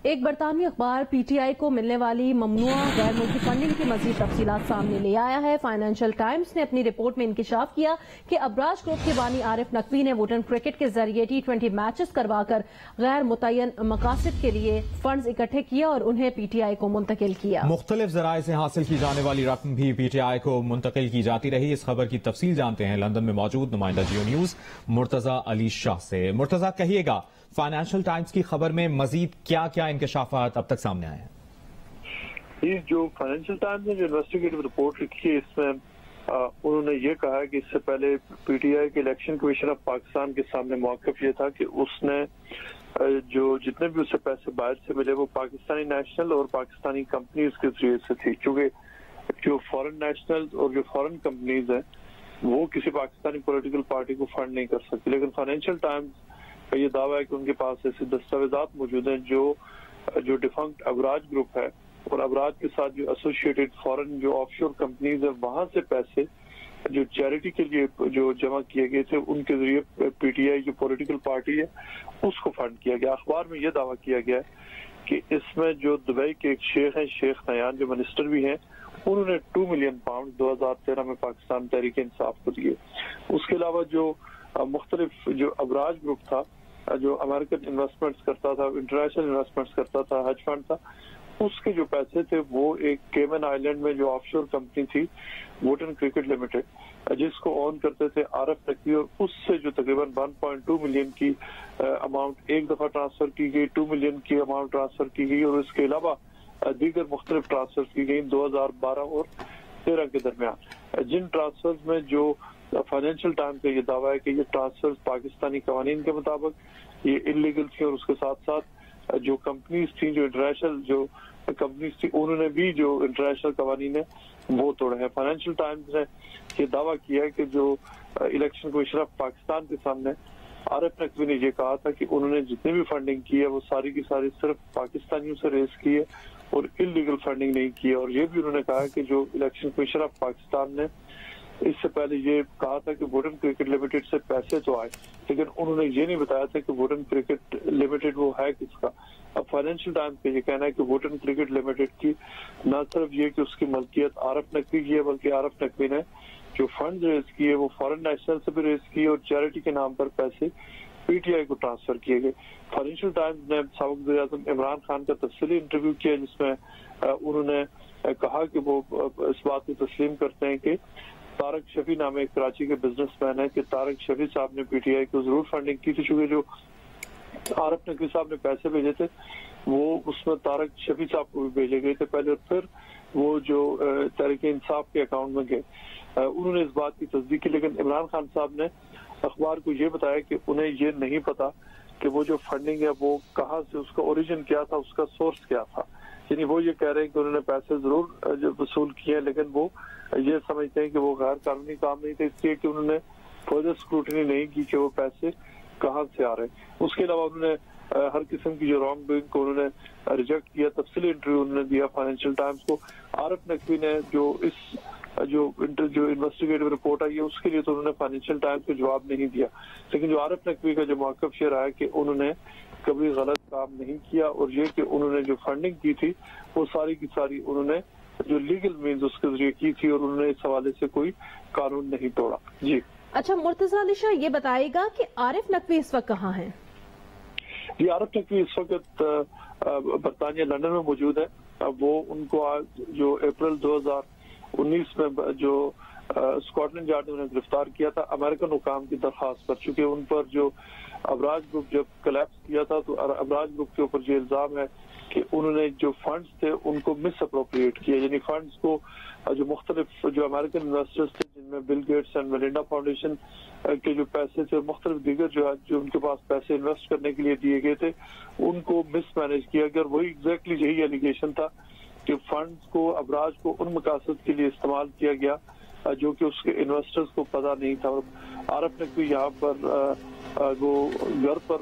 ایک برطانوی اخبار پی ٹی آئی کو ملنے والی ممنوع غیر ملکی فنڈنگ کی مزید تفصیلات سامنے لے آیا ہے۔ فائنینشل ٹائمز نے اپنی رپورٹ میں انکشاف کیا کہ ابراج گروپ کے بانی عارف نقوی نے ووٹن کرکٹ کے ذریعے T20 میچز کروا کر غیر متعین مقاصد کے لیے فنڈز اکٹھے کیا اور انہیں پی ٹی آئی کو منتقل کیا۔ مختلف ذرائع سے حاصل کی جانے والی رقم بھی پی ٹی آئی کو منتقل کی جاتی رہی۔ اس خبر کی تفصیل جانتے ہیں لندن میں موجود نمائندہ جیو نیوز مرتضی علی شاہ سے۔ مرتضی، کہیے گا فائنینشل ٹائمز کی خبر میں مزید کیا کیا انکشافات اب تک سامنے آئے ہیں؟ جو فائنینشیل ٹائمز نے جو انویسٹیگیٹو رپورٹ لکھی ہے، اس میں انہوں نے یہ کہا کہ اس سے پہلے پی ٹی آئی کے الیکشن کمیشن آف پاکستان کے سامنے موقف یہ تھا کہ اس نے جو جتنے بھی اسے پیسے باہر سے ملے وہ پاکستانی نیشنل اور پاکستانی کمپنیز کے ذریعے سے تھی، کیونکہ جو فورن نیشنل اور جو فورن کمپنیز ہیں وہ کسی پاکستانی پولیٹیکل پارٹی کو فنڈ نہیں کر سکتی۔ لیکن فائنینشیل ٹائمز کا یہ دعویٰ ہے کہ ان کے پاس ایسے دستاویزات موجود ہیں جو ڈیفنکٹ ابراج گروپ ہے اور ابراج کے ساتھ جو ایسوسیٹڈ فورن جو آف شور کمپنیز ہیں وہاں سے پیسے جو چیریٹی کے لیے جو جمع کیے گئے تھے ان کے ذریعے پی ٹی آئی جو پولیٹیکل پارٹی ہے اس کو فنڈ کیا گیا۔ اخبار میں یہ دعویٰ کیا گیا ہے کہ اس میں جو دبئی کے ایک شیخ ہیں، شیخ نیان، جو منسٹر بھی ہیں، انہوں نے 2 ملین پاؤنڈ 2013 میں پاکستان تحریک انصاف کو دیے۔ اس کے علاوہ جو مختلف جو ابراج گروپ تھا، جو امریکن انویسٹمنٹس کرتا تھا، انٹرنیشنل انویسٹمنٹس کرتا تھا، ہیج فنڈ تھا، اس کے جو پیسے تھے وہ ایک کیمن آئیلینڈ میں جو آف شور کمپنی تھی ووٹن کرکٹ لمیٹڈ، جس کو اون کرتے تھے عارف نقوی، اور اس سے جو تقریباً 1.2 ملین کی اماؤنٹ ایک دفعہ ٹرانسفر کی گئی، 2 ملین کی اماؤنٹ ٹرانسفر کی گئی، اور اس کے علاوہ دیگر مختلف ٹرانسفر کی گئی 2012 اور 13 کے درمیان، جن ٹرانسفرز میں جو فائنینشیل ٹائمز کا یہ دعویٰ ہے کہ یہ ٹرانسفر پاکستانی قوانین کے مطابق یہ انلیگل تھی، اور اس کے ساتھ ساتھ جو کمپنیز تھیں، جو انٹرنیشنل جو کمپنیز تھی، انہوں نے بھی جو انٹرنیشنل قوانین ہیں وہ توڑے ہیں۔ فائنینشیل ٹائمز نے یہ دعویٰ کیا ہے کہ جو الیکشن کمیشن آف پاکستان کے سامنے عارف نقوی نے یہ کہا تھا کہ انہوں نے جتنی بھی فنڈنگ کی ہے وہ ساری کی ساری صرف پاکستانیوں سے ریز کی ہے اور انلیگل فنڈنگ نہیں کی ہے، اور یہ بھی انہوں نے کہا کہ جو الیکشن کمیشن آف پاکستان نے اس سے پہلے یہ کہا تھا کہ ووٹن کرکٹ لمیٹڈ سے پیسے تو آئے، لیکن انہوں نے یہ نہیں بتایا تھا کہ ووٹن کرکٹ لمیٹڈ وہ ہے کس کا۔ اب فائنینشیل ٹائمز کا یہ کہنا ہے کہ ووٹن کرکٹ لمیٹڈ کی نہ صرف یہ کہ اس کی ملکیت عارف نقوی کی ہے، بلکہ عارف نقوی نے جو فنڈ ریز کیے وہ فورن نیشنل سے بھی ریز کیے اور چیریٹی کے نام پر پیسے پی ٹی آئی کو ٹرانسفر کیے گئے۔ فائنینشیل ٹائمز نے سابق وزیر اعظم عمران خان کا تفصیلی انٹرویو کیا، جس میں انہوں نے کہا کہ وہ اس بات کو تسلیم کرتے ہیں کہ طارق شفیع نام ایک کراچی کے بزنس مین ہے کہ طارق شفیع صاحب نے پی ٹی آئی کو ضرور فنڈنگ کی تھی، چونکہ جو عارف نقوی صاحب نے پیسے بھیجے تھے وہ اس میں طارق شفیع صاحب کو بھی بھیجے گئے تھے پہلے، اور پھر وہ جو تحریک انصاف کے اکاؤنٹ میں گئے۔ انہوں نے اس بات کی تصدیق کی، لیکن عمران خان صاحب نے اخبار کو یہ بتایا کہ انہیں یہ نہیں پتا کہ وہ جو فنڈنگ ہے وہ کہاں سے، اس کا اوریجن کیا تھا، اس کا سورس کیا تھا۔ یعنی وہ یہ کہہ رہے ہیں کہ انہوں نے پیسے ضرور جو وصول کیے ہیں، لیکن وہ یہ سمجھتے ہیں کہ وہ غیر قانونی کام نہیں تھے، اس لیے کہ انہوں نے فردر اسکروٹنی نہیں کی کہ وہ پیسے کہاں سے آ رہے ہیں۔ اس کے علاوہ انہوں نے ہر قسم کی جو رانگ ڈوئنگ کو انہوں نے ریجیکٹ کیا۔ تفصیلی انٹرویو انہوں نے دیا فائنینشیل ٹائمز کو۔ عارف نقوی نے جو انویسٹیگیٹو رپورٹ آئی ہے اس کے لیے تو انہوں نے فائنینشیل ٹائمز کو جواب نہیں دیا، لیکن جو عارف نقوی کا جو موقف یہ رہا ہے کہ انہوں نے کبھی غلط کام نہیں کیا، اور یہ کہ انہوں نے جو فنڈنگ کی تھی وہ ساری کی ساری انہوں نے جو لیگل مینز اس کے ذریعے کی تھی، اور انہوں نے اس حوالے سے کوئی قانون نہیں توڑا۔ جی اچھا مرتضی علی شاہ، یہ بتائے گا کہ عارف نقوی اس وقت کہاں ہیں؟ جی، عارف نقوی اس وقت برطانیہ لندن میں موجود ہے۔ وہ ان کو آج جو اپریل 2019 میں جو اسکاٹ لینڈ یارڈ نے انہیں گرفتار کیا تھا امریکن حکام کی درخواست پر، چونکہ ان پر جو ابراج گروپ جب کلیپس کیا تھا تو ابراج گروپ کے اوپر یہ الزام ہے کہ انہوں نے جو فنڈز تھے ان کو مس اپروپریٹ کیا، یعنی فنڈز کو جو مختلف جو امریکن انویسٹرز تھے جن میں Bill Gates and Melinda Foundation کے جو پیسے تھے، مختلف دیگر جو ان کے پاس پیسے انویسٹ کرنے کے لیے دیے گئے تھے، ان کو مس مینیج کیا گیا، اور وہی ایگزیکٹلی یہی ایلیگیشن تھا کہ فنڈز کو ابراج کو ان مقاصد کے لیے استعمال کیا گیا جو کہ اس کے انویسٹرز کو پتہ نہیں تھا۔ عارف نقوی یہاں پر وہ گھر پر